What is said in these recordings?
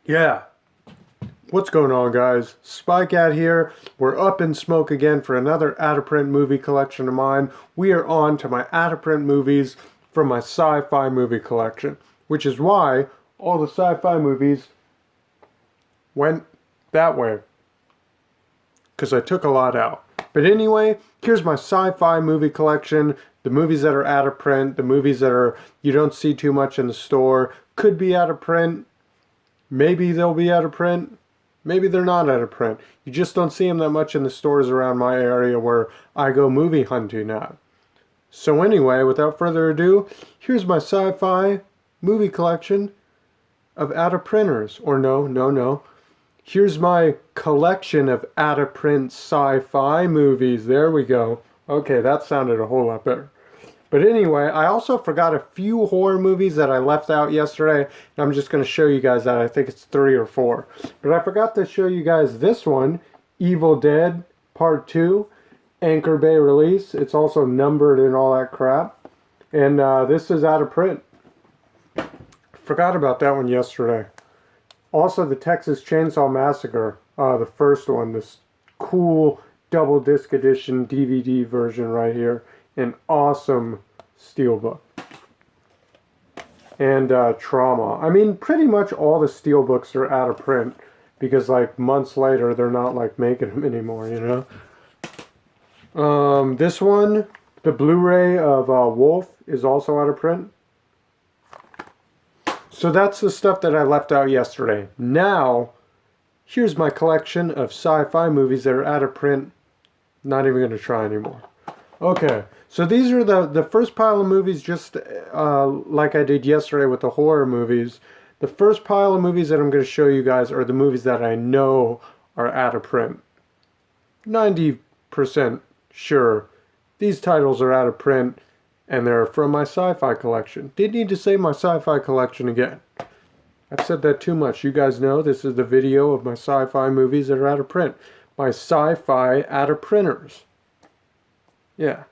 Yeah. What's going on, guys? SpyCat here. We're up in smoke again for another out-of-print movie collection of mine. We are on to my out-of-print movies from my sci-fi movie collection, which is why all the sci-fi movies went that way, because I took a lot out. But anyway, here's my sci-fi movie collection. The movies that are out of print, the movies that are you don't see too much in the store, could be out of print. Maybe they'll be out of print. Maybe they're not out of print. You just don't see them that much in the stores around my area where I go movie hunting at. So anyway, without further ado, here's my sci-fi movie collection of out of printers. Or no. Here's my collection of out of print sci-fi movies. There we go. Okay, that sounded a whole lot better. But anyway, I also forgot a few horror movies that I left out yesterday. And I'm just going to show you guys that. I think it's 3 or 4. But I forgot to show you guys this one, Evil Dead Part 2, Anchor Bay release. It's also numbered and all that crap. And this is out of print. Forgot about that one yesterday. Also, the Texas Chainsaw Massacre, the first one, this cool double disc edition DVD version right here. An awesome steelbook. And Trauma. I mean, pretty much all the steelbooks are out of print because, like, months later, they're not, like, making them anymore, you know? This one, the Blu-ray of Wolf, is also out of print. So that's the stuff that I left out yesterday. Now, here's my collection of sci-fi movies that are out of print. Not even going to try anymore. Okay, so these are the first pile of movies, just like I did yesterday with the horror movies. The first pile of movies that I'm going to show you guys are the movies that I know are out of print. 90% sure these titles are out of print, and they're from my sci-fi collection. Didn't need to say my sci-fi collection again. I've said that too much. You guys know this is the video of my sci-fi movies that are out of print. My sci-fi out of printers. Yeah.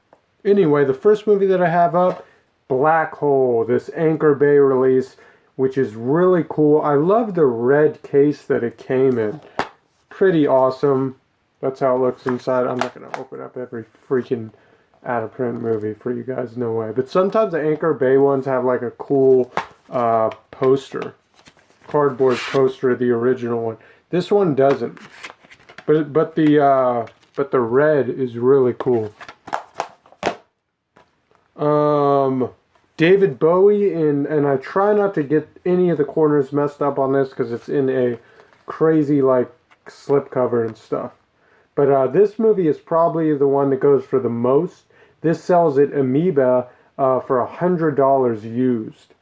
Anyway, the first movie that I have up, Black Hole, this Anchor Bay release, which is really cool. I love the red case that it came in. Pretty awesome. That's how it looks inside. I'm not going to open up every freaking out-of-print movie for you guys, no way. But sometimes the Anchor Bay ones have like a cool poster. Cardboard poster of the original one. This one doesn't. But the red is really cool. David Bowie and I try not to get any of the corners messed up on this because it's in a crazy like slipcover and stuff. But this movie is probably the one that goes for the most. This sells at Amoeba for $100 used,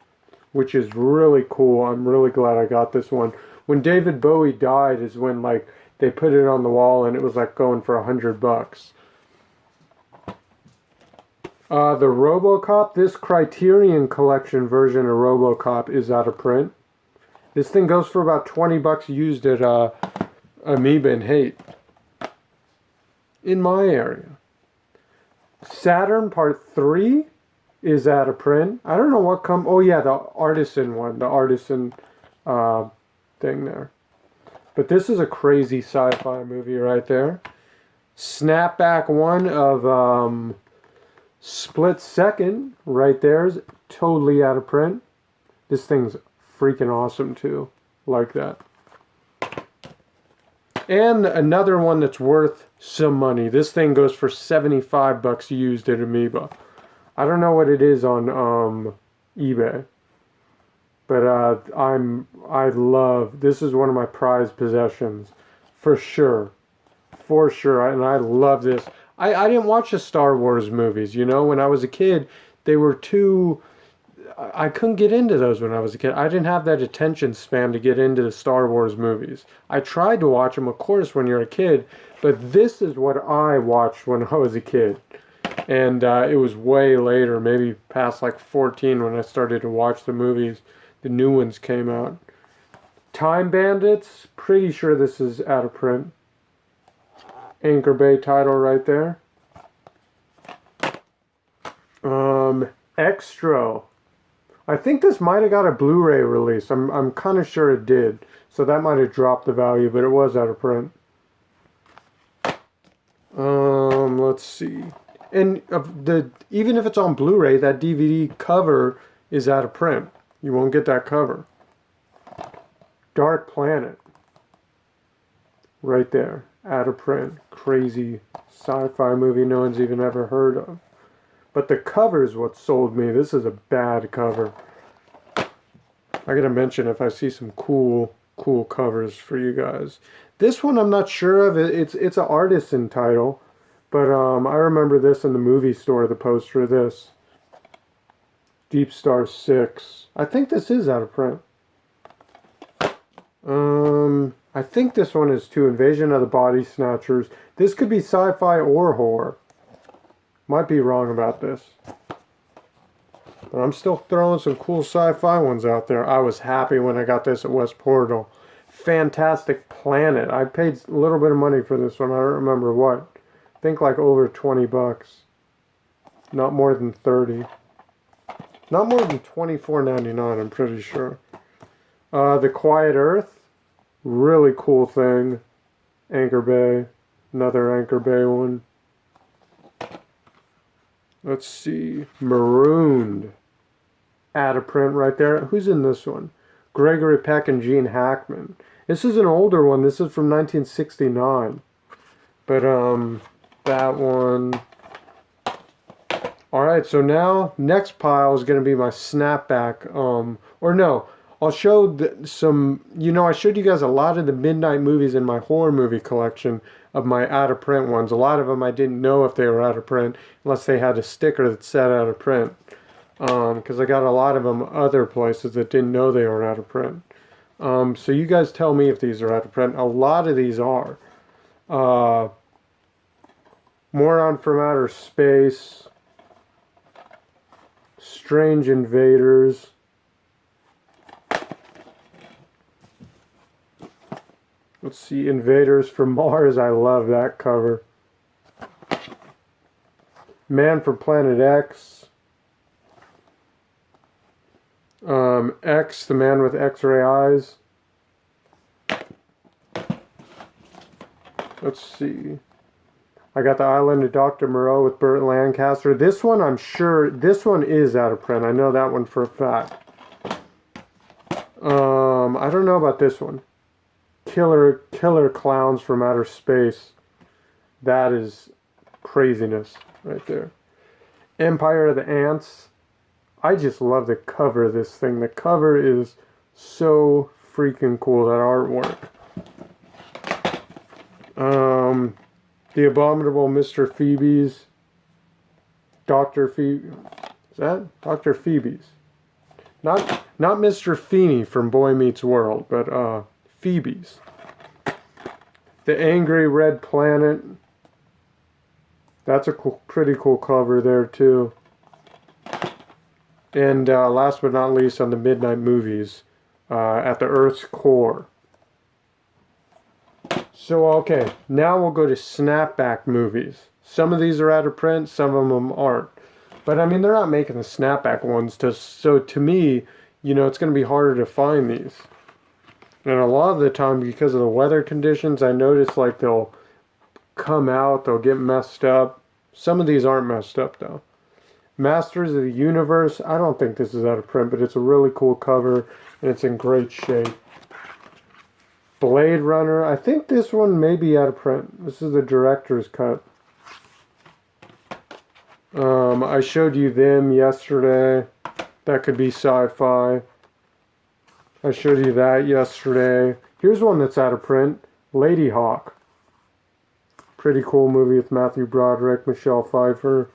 which is really cool. I'm really glad I got this one. When David Bowie died is when like they put it on the wall and it was like going for $100. The RoboCop, this Criterion Collection version of RoboCop is out of print. This thing goes for about $20 used at Amoeba and Haight. In my area. Saturn Part 3 is out of print. I don't know what oh yeah, the Artisan one. The Artisan thing there. But this is a crazy sci-fi movie right there. Snapback one of Split Second right there is totally out of print. This thing's freaking awesome too. Like that. And another one that's worth some money. This thing goes for $75 used at Amoeba. I don't know what it is on eBay. But I love, this is one of my prized possessions. For sure. For sure. And I love this. I didn't watch the Star Wars movies, you know. When I was a kid, they were too... I couldn't get into those when I was a kid. I didn't have that attention span to get into the Star Wars movies. I tried to watch them, of course, when you're a kid. But this is what I watched when I was a kid. And it was way later, maybe past like 14 when I started to watch the movies. The new ones came out. Time Bandits, pretty sure this is out of print. Anchor Bay title right there. Extra. I think this might have got a Blu-ray release. I'm kind of sure it did. So that might have dropped the value, but it was out of print. Let's see. And even if it's on Blu-ray, that DVD cover is out of print. You won't get that cover. Dark Planet. Right there. Out of print. Crazy sci-fi movie no one's even ever heard of. But the cover's what sold me. This is a bad cover. I gotta mention if I see some cool covers for you guys. This one I'm not sure of. It's an artisan title. But I remember this in the movie store, the poster of this. Deep Star 6. I think this is out of print. I think this one is too. Invasion of the Body Snatchers. This could be sci-fi or horror. Might be wrong about this. But I'm still throwing some cool sci-fi ones out there. I was happy when I got this at West Portal. Fantastic Planet. I paid a little bit of money for this one. I don't remember what. I think like over 20 bucks. Not more than 30. Not more than $24.99, I'm pretty sure. The Quiet Earth. Really cool thing. Anchor Bay. Another Anchor Bay one. Let's see. Marooned. Out of print right there. Who's in this one? Gregory Peck and Gene Hackman. This is an older one. This is from 1969. But, that one. Alright, so now, next pile is going to be my snapback. Or no, I'll show some, I showed you guys a lot of the midnight movies in my horror movie collection of my out-of-print ones. A lot of them I didn't know if they were out of print, unless they had a sticker that said out of print. Because I got a lot of them other places that didn't know they were out of print. So you guys tell me if these are out of print. A lot of these are. Moron from Outer Space. Strange Invaders. Let's see, Invaders from Mars. I love that cover. Man from Planet X. X, the Man with X-ray Eyes. Let's see. I got The Island of Dr. Moreau with Burt Lancaster. This one, I'm sure, this one is out of print. I know that one for a fact. I don't know about this one. Killer Clowns from Outer Space. That is craziness right there. Empire of the Ants. I just love the cover of this thing. The cover is so freaking cool, that artwork. The Abominable Mr. Phoebe's. Dr. Phoebe. Is that? Dr. Phoebe's. Not Mr. Feeney from Boy Meets World, but Phoebe's. The Angry Red Planet. That's a pretty cool cover there too. And last but not least, on the midnight movies, At the Earth's Core. So okay, now we'll go to snapback movies. Some of these are out of print, some of them aren't. But I mean, they're not making the snapback ones, so to me, it's going to be harder to find these. And a lot of the time, because of the weather conditions, I notice like they'll come out, they'll get messed up. Some of these aren't messed up though. Masters of the Universe, I don't think this is out of print, but it's a really cool cover, and it's in great shape. Blade Runner, I think this one may be out of print. This is the director's cut. I showed you them yesterday. That could be sci-fi. I showed you that yesterday. Here's one that's out of print. Lady Hawk. Pretty cool movie with Matthew Broderick, Michelle Pfeiffer.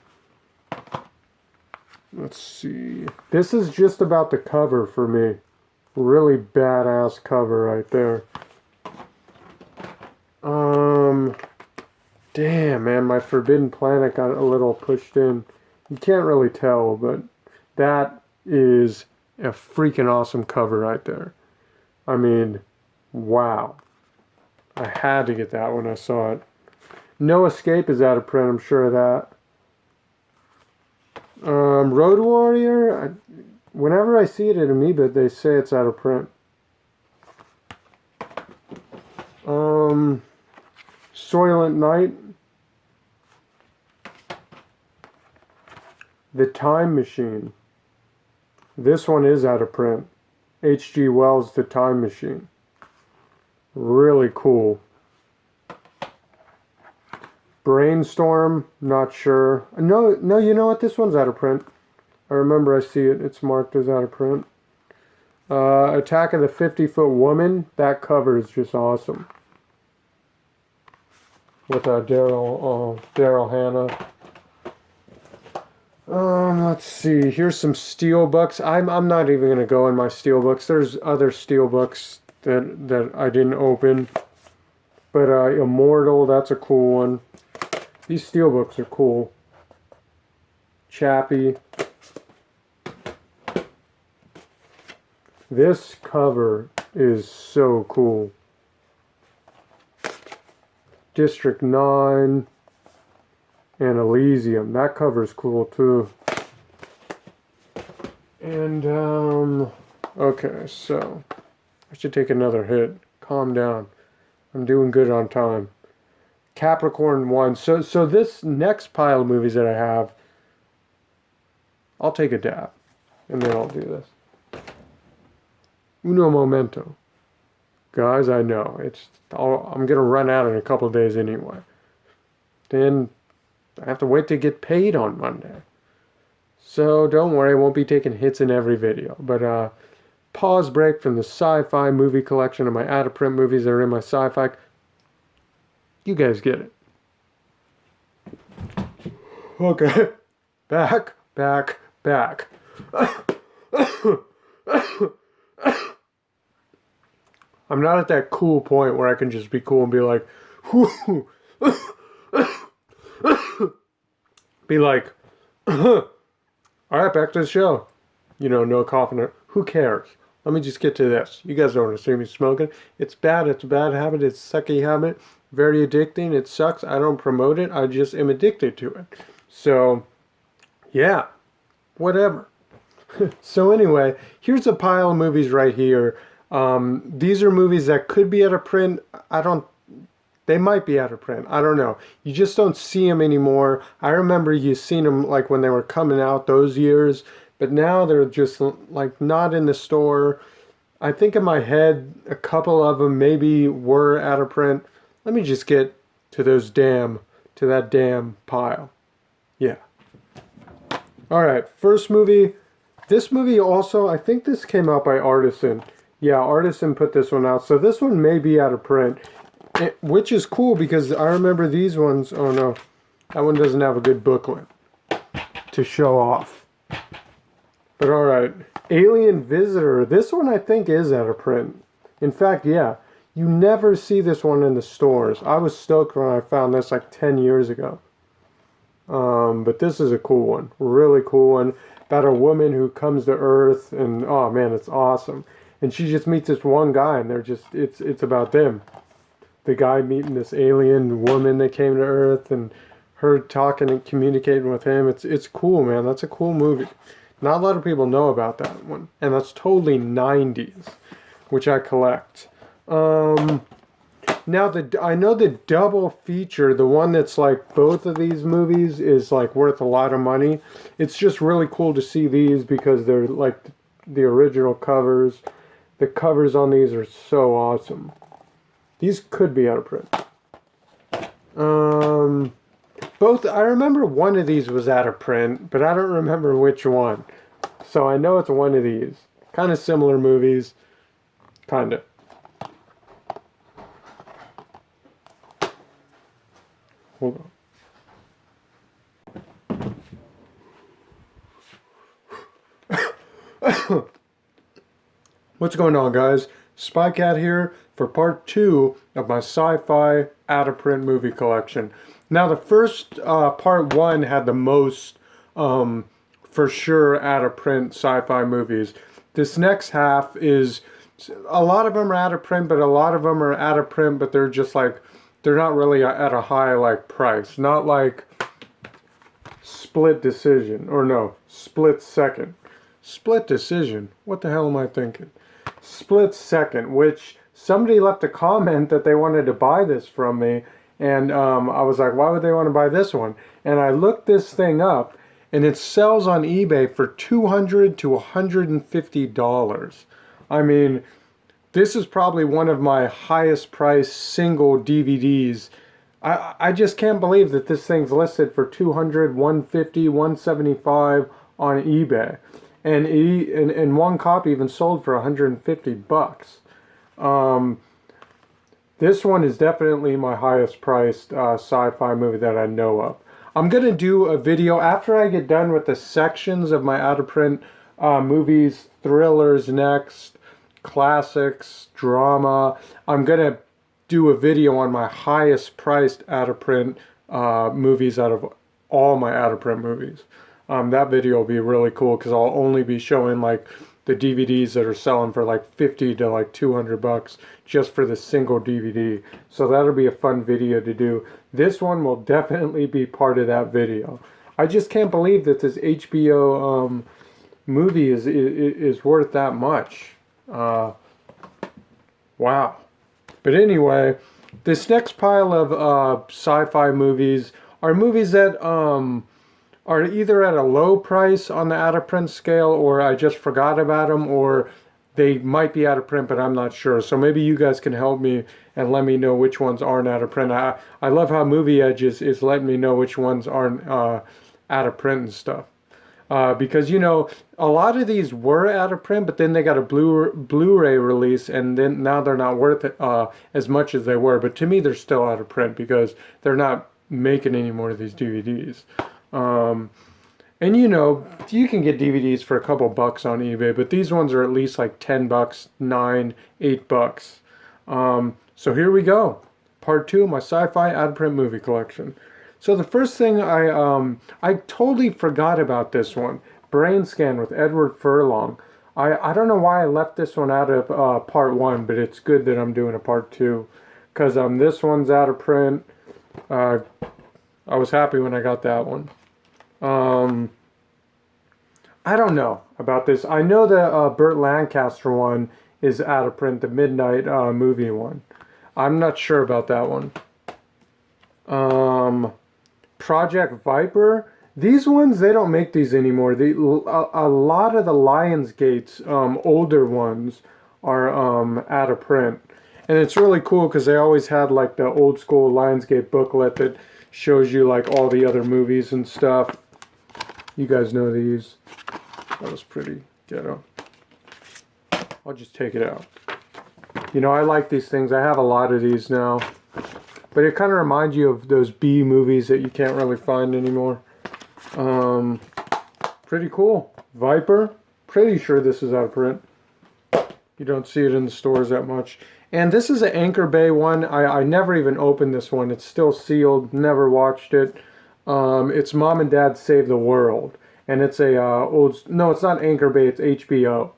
Let's see. This is just about the cover for me. Really badass cover right there. Damn, man, my Forbidden Planet got a little pushed in. You can't really tell, but that is a freaking awesome cover right there. I mean, wow. I had to get that when I saw it. No Escape is out of print, I'm sure of that. Road Warrior, whenever I see it at Amoeba, they say it's out of print. Soylent Night. The Time Machine. This one is out of print. H.G. Wells' The Time Machine. Really cool. Brainstorm, not sure. No, you know what? This one's out of print. I remember I see it. It's marked as out of print. Attack of the 50-Foot Woman. That cover is just awesome. With Daryl Hannah. Let's see. Here's some steelbooks. I'm not even gonna go in my steelbooks. There's other steelbooks that I didn't open. But Immortal, that's a cool one. These steelbooks are cool. Chappie. This cover is so cool. District 9 and Elysium. That cover is cool too. And, okay, so I should take another hit. Calm down. I'm doing good on time. Capricorn 1. So this next pile of movies that I have, I'll take a dab. And then I'll do this. Uno momento. Guys, I know. I'm going to run out in a couple of days anyway. Then I have to wait to get paid on Monday. So don't worry, I won't be taking hits in every video. But pause break from the sci-fi movie collection of my out-of-print movies that are in my sci-fi. You guys get it. Okay. Back. I'm not at that cool point where I can just be cool and be like, whoo. Be like, all right, back to the show. You know, no coughing. Who cares? Let me just get to this. You guys don't want to see me smoking. It's bad. It's a bad habit. It's a sucky habit. Very addicting. It sucks. I don't promote it. I just am addicted to it. So, yeah, whatever. So anyway, here's a pile of movies right here. These are movies that could be out of print. They might be out of print. I don't know. You just don't see them anymore. I remember you seen them like when they were coming out those years, but now they're just like not in the store. I think in my head, a couple of them maybe were out of print. Let me just get to that damn pile. Yeah. All right. First movie. This movie also, I think this came out by Artisan. Yeah, Artisan put this one out. So this one may be out of print, which is cool because I remember these ones. Oh no, that one doesn't have a good booklet to show off. But all right, Alien Visitor. This one I think is out of print. In fact, yeah, you never see this one in the stores. I was stoked when I found this like 10 years ago. But this is a cool one, really cool one, about a woman who comes to Earth, and oh man, it's awesome. And she just meets this one guy, and it's about them. The guy meeting this alien woman that came to Earth, and her talking and communicating with him. It's cool, man. That's a cool movie. Not a lot of people know about that one, and that's totally 90s, which I collect. Now I know the double feature, the one that's like both of these movies is like worth a lot of money. It's just really cool to see these because they're like the original covers. The covers on these are so awesome. These could be out of print. Both, I remember one of these was out of print, but I don't remember which one. So I know it's one of these. Kind of similar movies. Kind of. Hold on. What's going on, guys? SpyCat here for part 2 of my sci-fi out-of-print movie collection. Now, the first part 1 had the most, for sure, out-of-print sci-fi movies. This next half is, a lot of them are out of print, but a lot of them are out of print, but they're just like, they're not really at a high, like, price. Not like Split Decision. Or no, Split Second. Split Decision? What the hell am I thinking? Split Second, which somebody left a comment that they wanted to buy this from me. And I was like, why would they want to buy this one? And I looked this thing up, and it sells on eBay for $200 to $150. I mean, this is probably one of my highest priced single DVDs. I just can't believe that this thing's listed for $200, $150, $175 on eBay. And one copy even sold for $150. This one is definitely my highest priced sci-fi movie that I know of. I'm going to do a video after I get done with the sections of my out-of-print movies, thrillers next, classics, drama. I'm going to do a video on my highest priced out-of-print movies out of all my out-of-print movies. That video will be really cool because I'll only be showing like the DVDs that are selling for like 50 to like $200 just for the single DVD. So that'll be a fun video to do. This one will definitely be part of that video. I just can't believe that this HBO movie is worth that much. Wow. But anyway, this next pile of sci-fi movies are movies that are either at a low price on the out-of-print scale, or I just forgot about them, or they might be out of print, but I'm not sure. So maybe you guys can help me and let me know which ones aren't out of print. I love how Movie Edge is letting me know which ones aren't out of print and stuff. Because, you know, a lot of these were out of print, but then they got a Blu-ray release, and then now they're not worth it, as much as they were. But to me, they're still out of print because they're not making any more of these DVDs. And you know, you can get DVDs for a couple bucks on eBay, but these ones are at least like $10, $9, $8. So here we go. Part 2 of my sci-fi out-of-print movie collection. So the first thing I totally forgot about this one. Brain Scan with Edward Furlong. I don't know why I left this one out of part 1, but it's good that I'm doing a part 2. Because this one's out of print. I was happy when I got that one. I don't know about this. I know the Burt Lancaster one is out of print, the Midnight movie one. I'm not sure about that one. Project Viper. These ones, they don't make these anymore. A lot of the Lionsgate's older ones are out of print. And it's really cool because they always had like the old school Lionsgate booklet that shows you like all the other movies and stuff. You guys know these. That was pretty ghetto. I'll just take it out. You know, I like these things. I have a lot of these now. But it kind of reminds you of those B movies that you can't really find anymore. Pretty cool. Viper. Pretty sure this is out of print. You don't see it in the stores that much. And this is an Anchor Bay one. I never even opened this one. It's still sealed. Never watched it. It's Mom and Dad Save the World. And it's a no, it's not Anchor Bay, it's HBO.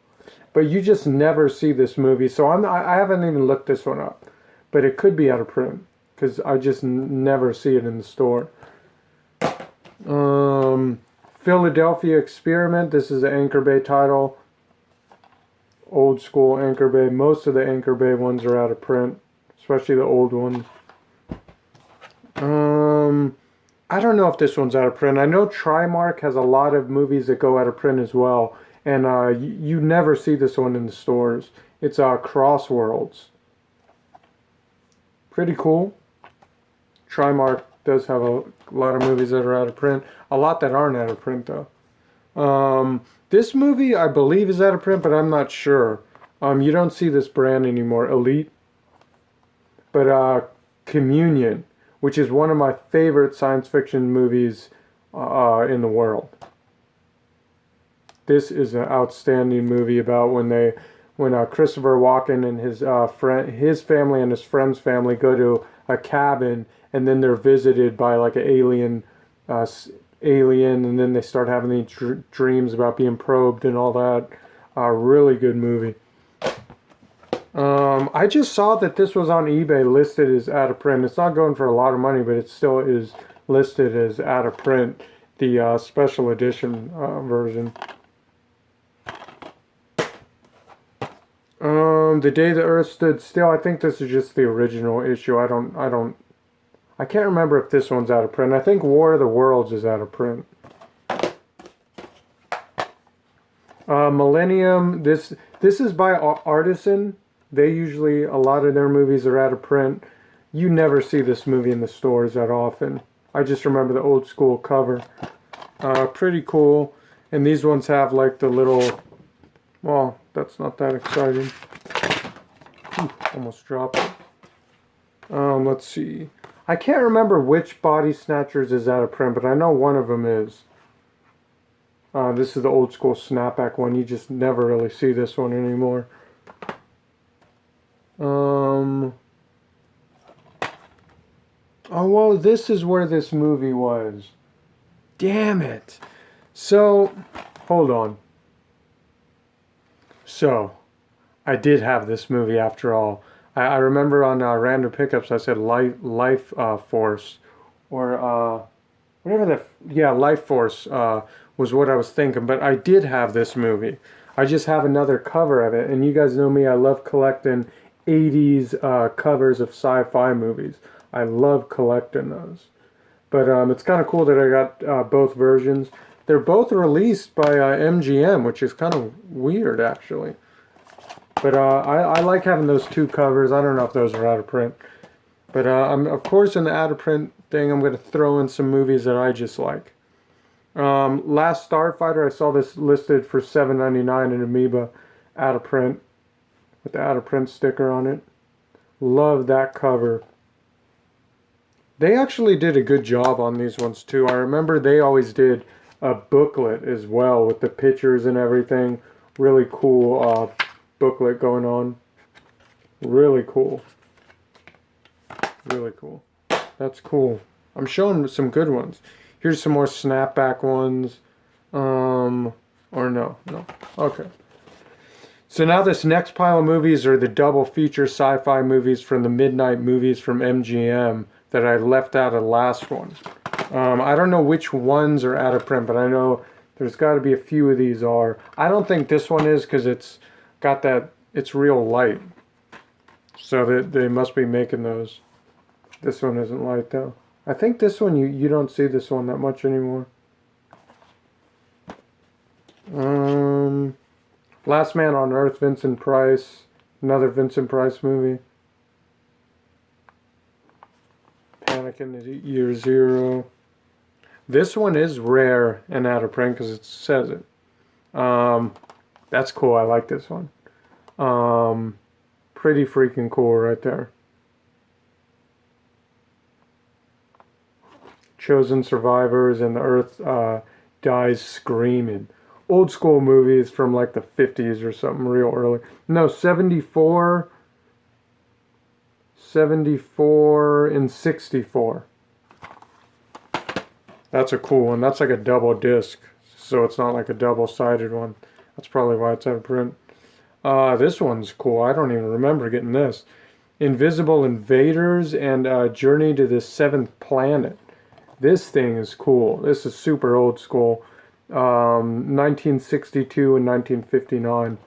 But you just never see this movie. So I haven't even looked this one up. But it could be out of print. Because I just never see it in the store. Philadelphia Experiment. This is the Anchor Bay title. Old school Anchor Bay. Most of the Anchor Bay ones are out of print. Especially the old ones. I don't know if this one's out of print. I know Trimark has a lot of movies that go out of print as well. And you never see this one in the stores. It's Crossworlds. Pretty cool. Trimark does have a lot of movies that are out of print. A lot that aren't out of print, though. This movie, I believe, is out of print, but I'm not sure. You don't see this brand anymore, Elite. But Communion, which is one of my favorite science fiction movies in the world. This is an outstanding movie about when Christopher Walken and his family and his friend's family go to a cabin, and then they're visited by like an alien, and then they start having these dreams about being probed and all that. Really good movie. I just saw that this was on eBay listed as out of print. It's not going for a lot of money, but it still is listed as out of print. the special edition version. The Day the Earth Stood Still. I think this is just the original issue. I can't remember if this one's out of print. I think War of the Worlds is out of print. Millennium. This is by Artisan. They usually, a lot of their movies are out of print. You never see this movie in the stores that often. I just remember the old school cover. Pretty cool. And these ones have like the little, well, that's not that exciting. Almost dropped it. Let's see. I can't remember which Body Snatchers is out of print, but I know one of them is. This is the old school snapback one. You just never really see this one anymore. Oh, well, this is where this movie was. Damn it. So, hold on. So, I did have this movie after all. I remember on random pickups I said Life Force, or whatever Life Force was what I was thinking. But I did have this movie. I just have another cover of it, and you guys know me. I love collecting 80s covers of sci-fi movies. I love collecting those. But it's kind of cool that I got both versions. They're both released by MGM, which is kind of weird, actually. But I like having those two covers. I don't know if those are out of print. But of course, in the out of print thing, I'm going to throw in some movies that I just like. Last Starfighter, I saw this listed for $7.99 in Amoeba, out of print, with the out of print sticker on it. Love that cover. They actually did a good job on these ones too. I remember they always did a booklet as well with the pictures and everything. Really cool booklet going on. Really cool. Really cool. That's cool. I'm showing some good ones. Here's some more snapback ones. Or no. Okay. So now this next pile of movies are the double feature sci-fi movies from the Midnight Movies from MGM that I left out of the last one. I don't know which ones are out of print, but I know there's got to be a few of these are. I don't think this one is because it's got that, it's real light. So they must be making those. This one isn't light though. I think this one, you don't see this one that much anymore. Last Man on Earth, Vincent Price. Another Vincent Price movie. Panic in the Year Zero. This one is rare and out of print because it says it. That's cool. I like this one. Pretty freaking cool right there. Chosen Survivors and the Earth Dies Screaming. Old school movies from like the 50s or something real early. No, 74 and 64. That's a cool one. That's like a double disc, so it's not like a double-sided one. That's probably why it's out of print. This one's cool. I don't even remember getting this. Invisible Invaders and Journey to the Seventh Planet. This thing is cool. This is super old school. 1962 and 1959.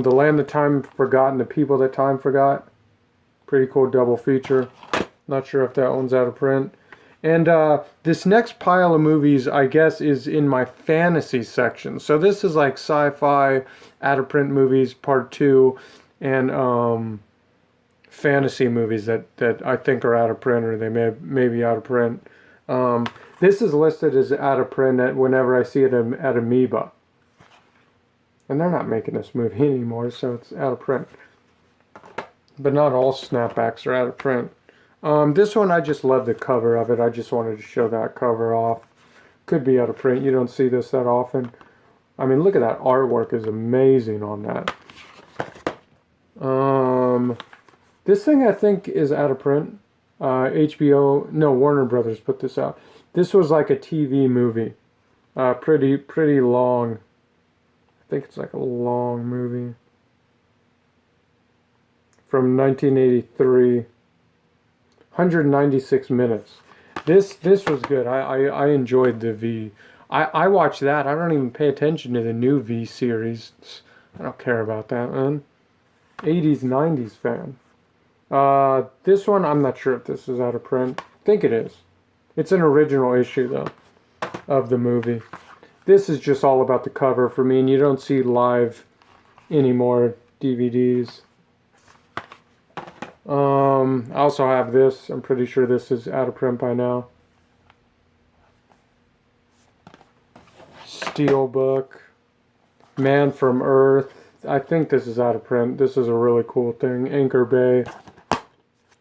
The Land That Time Forgot and The People That Time Forgot. Pretty cool double feature. Not sure if that one's out of print. And this next pile of movies, I guess, is in my fantasy section. So this is like sci-fi, out of print movies, part 2, and fantasy movies that I think are out of print, or they may be out of print. This is listed as out of print whenever I see it at Amoeba. And they're not making this movie anymore, so it's out of print. But not all snapbacks are out of print. This one, I just love the cover of it. I just wanted to show that cover off. Could be out of print. You don't see this that often. I mean, look at that artwork. Is amazing on that. This thing, I think, is out of print. HBO, no, Warner Brothers put this out. This was like a TV movie. Pretty long. I think it's like a long movie. From 1983. 196 minutes. This was good. I enjoyed the V. I watched that. I don't even pay attention to the new V series. I don't care about that, man. 80s, 90s fan. This one, I'm not sure if this is out of print. I think it is. It's an original issue, though, of the movie. This is just all about the cover for me, and you don't see live anymore DVDs. I also have this. I'm pretty sure this is out of print by now. Steelbook. Man from Earth. I think this is out of print. This is a really cool thing. Anchor Bay.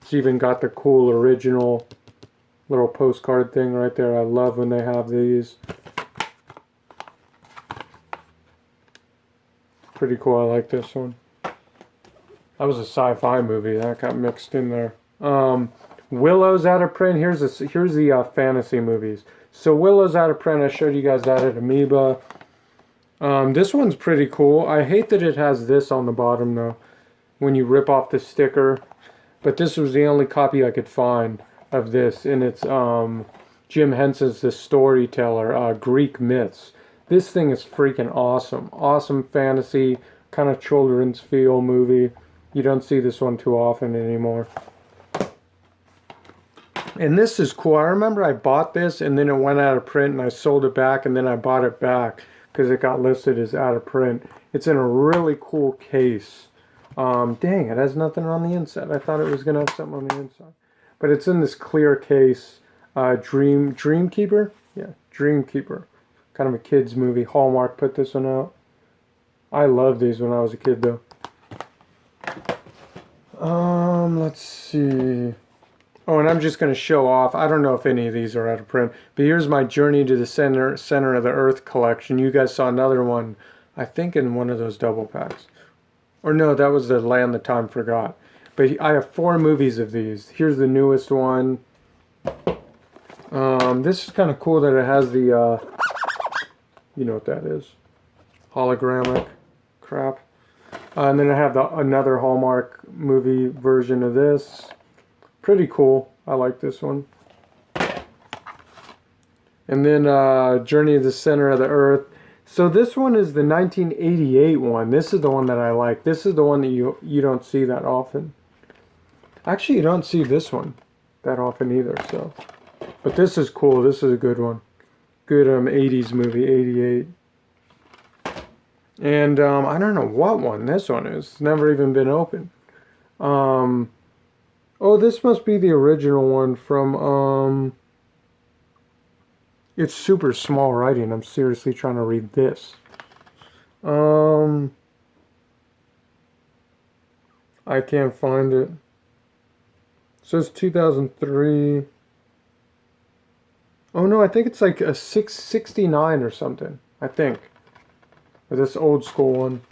It's even got the cool original little postcard thing right there. I love when they have these. Pretty cool. I like this one. That was a sci-fi movie that got mixed in there. Willow's out of print. Here's the fantasy movies. So Willow's out of print. I showed you guys that at Amoeba. This one's pretty cool. I hate that it has this on the bottom though, when you rip off the sticker. But this was the only copy I could find of this, and it's Jim Henson's The Storyteller, Greek Myths. This thing is freaking awesome. Awesome fantasy, kind of children's feel movie. You don't see this one too often anymore. And this is cool. I remember I bought this and then it went out of print and I sold it back and then I bought it back because it got listed as out of print. It's in a really cool case. Dang, it has nothing on the inside. I thought it was going to have something on the inside. But it's in this clear case. Dreamkeeper? Yeah, Dreamkeeper. Kind of a kid's movie. Hallmark put this one out. I loved these when I was a kid though. Let's see. Oh, and I'm just going to show off. I don't know if any of these are out of print, but here's my Journey to the Center of the Earth collection. You guys saw another one, I think, in one of those double packs. Or no, that was the Land the Time Forgot. But I have 4 movies of these. Here's the newest one. This is kind of cool that it has the, you know what that is. Hologramic crap. And then I have another Hallmark movie version of this. Pretty cool. I like this one. And then Journey to the Center of the Earth. So this one is the 1988 one. This is the one that I like. This is the one that you don't see that often. Actually, you don't see this one that often either. So, but this is cool. This is a good one. Good 80s movie, 88. And I don't know what one this one is. It's never even been opened. Oh, this must be the original one from, it's super small writing. I'm seriously trying to read this. I can't find it. It says 2003. Oh no, I think it's like a 669 or something. I think. Or this old school one.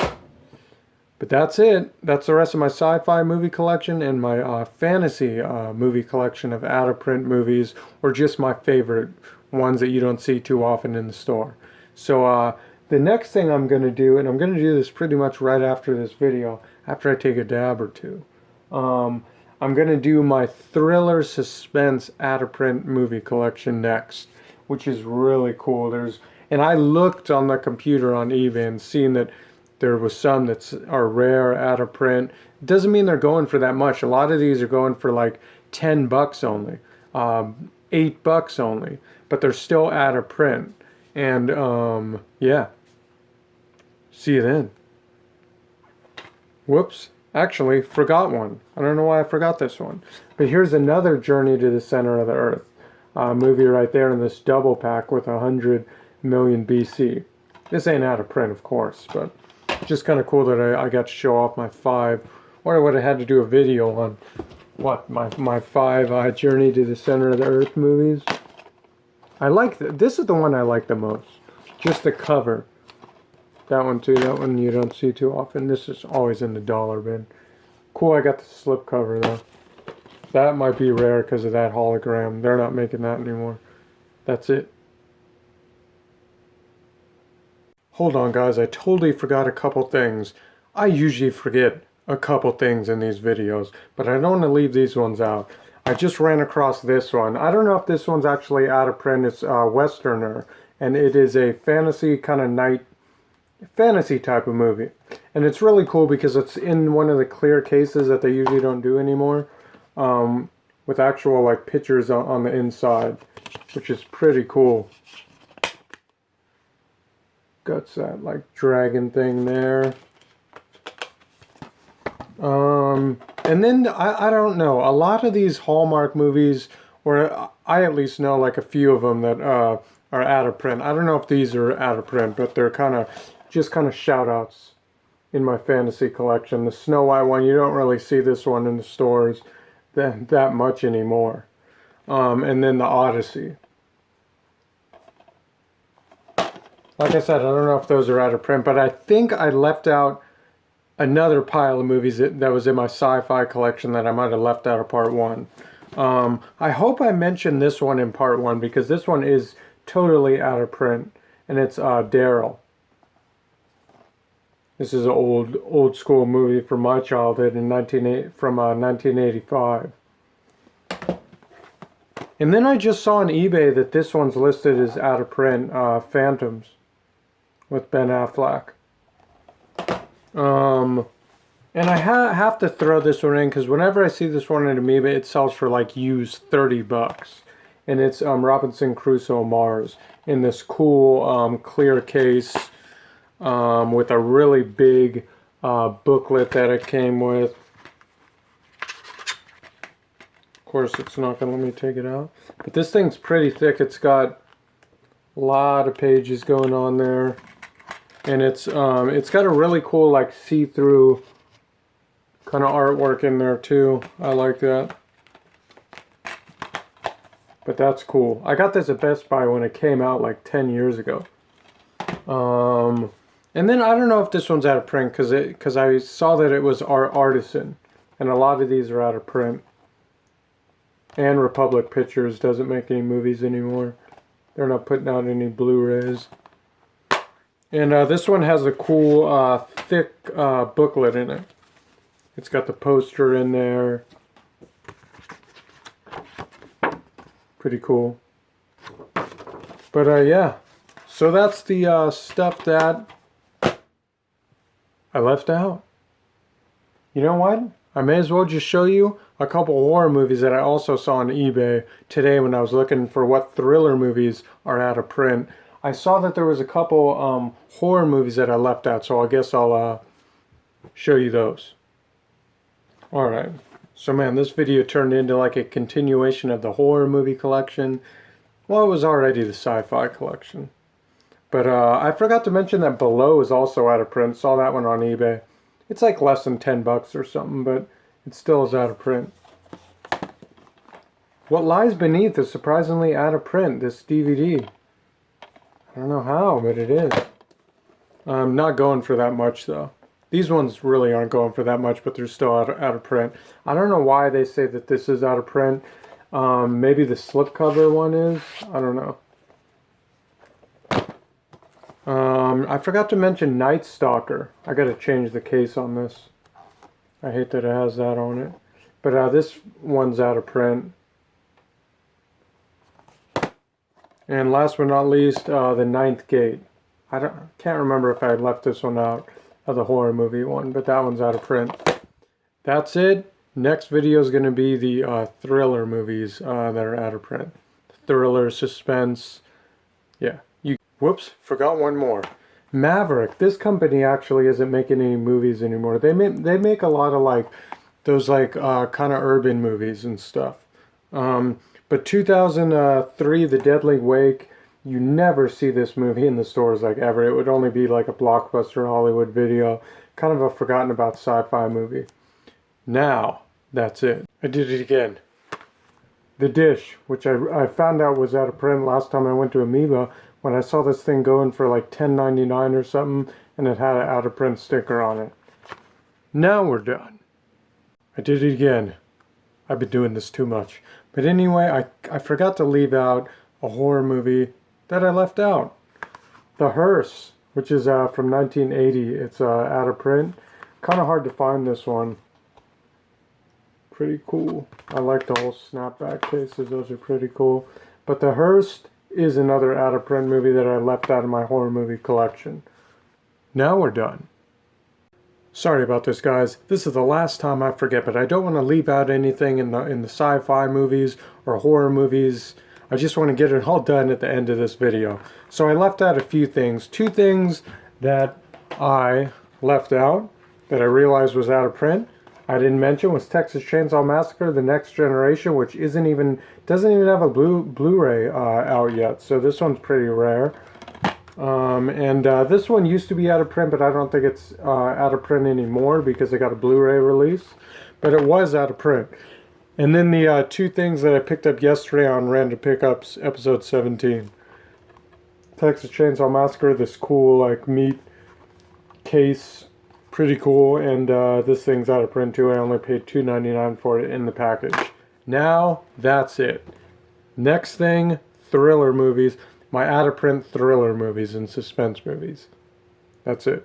But that's it. That's the rest of my sci-fi movie collection and my fantasy movie collection of out-of-print movies, or just my favorite ones that you don't see too often in the store. So the next thing I'm going to do, and I'm going to do this pretty much right after this video, after I take a dab or two, I'm going to do my thriller suspense out-of-print movie collection next, which is really cool. And I looked on the computer on eBay and seen that there was some that are rare, out of print. Doesn't mean they're going for that much. A lot of these are going for like $10 only, $8 only, but they're still out of print. And yeah, see you then. Whoops, actually forgot one. I don't know why I forgot this one. But here's another Journey to the Center of the Earth movie right there in this double pack with 100 million BC. This ain't out of print, of course, but just kind of cool that I got to show off my 5, or I would have had to do a video on what my 5 Journey to the Center of the Earth movies. I like this is the one I like the most. Just the cover. That one too. That one you don't see too often. This is always in the dollar bin. Cool. I got the slip cover though. That might be rare because of that hologram. They're not making that anymore. That's it. Hold on guys, I totally forgot a couple things. I usually forget a couple things in these videos, but I don't want to leave these ones out. I just ran across this one. I don't know if this one's actually out of print. It's Westerner, and it is a fantasy kind of night fantasy type of movie. And it's really cool because it's in one of the clear cases that they usually don't do anymore, with actual like pictures on the inside, which is pretty cool. Got that like dragon thing there. And then I don't know, a lot of these Hallmark movies, or I at least know like a few of them that are out of print. I don't know if these are out of print, but they're kind of shout outs in my fantasy collection. The Snow White one, you don't really see this one in the stores that much anymore. And then the Odyssey. Like I said, I don't know if those are out of print, but I think I left out another pile of movies that was in my sci-fi collection that I might have left out of part one. I hope I mentioned this one in part one because this one is totally out of print, and it's Daryl. This is an old school movie from my childhood from 1985. And then I just saw on eBay that this one's listed as out of print, Phantoms with Ben Affleck. And I have to throw this one in because whenever I see this one on eBay, it sells for like used $30. And it's Robinson Crusoe Mars in this cool clear case with a really big booklet that it came with. Of course, it's not going to let me take it out. But this thing's pretty thick. It's got a lot of pages going on there. And it's got a really cool like see-through kind of artwork in there too. I like that. But that's cool. I got this at Best Buy when it came out like 10 years ago. And then I don't know if this one's out of print because I saw that it was Artisan, and a lot of these are out of print. And Republic Pictures doesn't make any movies anymore. They're not putting out any Blu-rays. And this one has a cool thick booklet in it. It's got the poster in there. Pretty cool. But yeah, so that's the stuff that I left out. You know what? I may as well just show you a couple horror movies that I also saw on eBay today when I was looking for what thriller movies are out of print. I saw that there was a couple horror movies that I left out, so I guess I'll show you those. Alright, so man, this video turned into like a continuation of the horror movie collection. Well, it was already the sci-fi collection. But I forgot to mention that Below is also out of print. Saw that one on eBay. It's like less than $10 or something, but it still is out of print. What Lies Beneath is surprisingly out of print, this DVD. I don't know how, but it is. I'm not going for that much, though. These ones really aren't going for that much, but they're still out of print. I don't know why they say that this is out of print. Maybe the slipcover one is. I don't know. I forgot to mention Night Stalker. I gotta change the case on this. I hate that it has that on it. But this one's out of print. And last but not least, The Ninth Gate. Can't remember if I left this one out of the horror movie one, but that one's out of print. That's it. Next video is going to be the thriller movies that are out of print. Thriller, suspense. Yeah. Whoops, forgot one more. Maverick. This company actually isn't making any movies anymore. They make a lot of like those like kind of urban movies and stuff. But 2003, The Deadly Wake, you never see this movie in the stores like ever. It would only be like a Blockbuster Hollywood Video, kind of a forgotten about sci-fi movie. Now, that's it. I did it again. The Dish, which I found out was out of print last time I went to Amoeba, when I saw this thing going for like $10.99 or something, and it had an out of print sticker on it. Now we're done. I did it again. I've been doing this too much. But anyway, I forgot to leave out a horror movie that I left out. The Hearse, which is from 1980. It's out of print. Kind of hard to find this one. pretty cool. I like the whole snapback cases. Those are pretty cool. But The Hearst is another out-of-print movie that I left out of my horror movie collection. Now we're done. Sorry about this, guys. This is the last time I forget, but I don't want to leave out anything in the sci-fi movies or horror movies. I just want to get it all done at the end of this video. So I left out a few things. Two things that I left out that I realized was out of print I didn't mention was Texas Chainsaw Massacre: The Next Generation, which doesn't even have a Blu-ray out yet. So this one's pretty rare. This one used to be out of print, but I don't think it's out of print anymore because it got a Blu-ray release. But it was out of print. And then the two things that I picked up yesterday on Random Pickups, episode 17. Texas Chainsaw Massacre, this cool like meat case, pretty cool. And this thing's out of print too. I only paid $2.99 for it in the package. Now that's it. Next thing, thriller movies. My out-of-print thriller movies and suspense movies. That's it.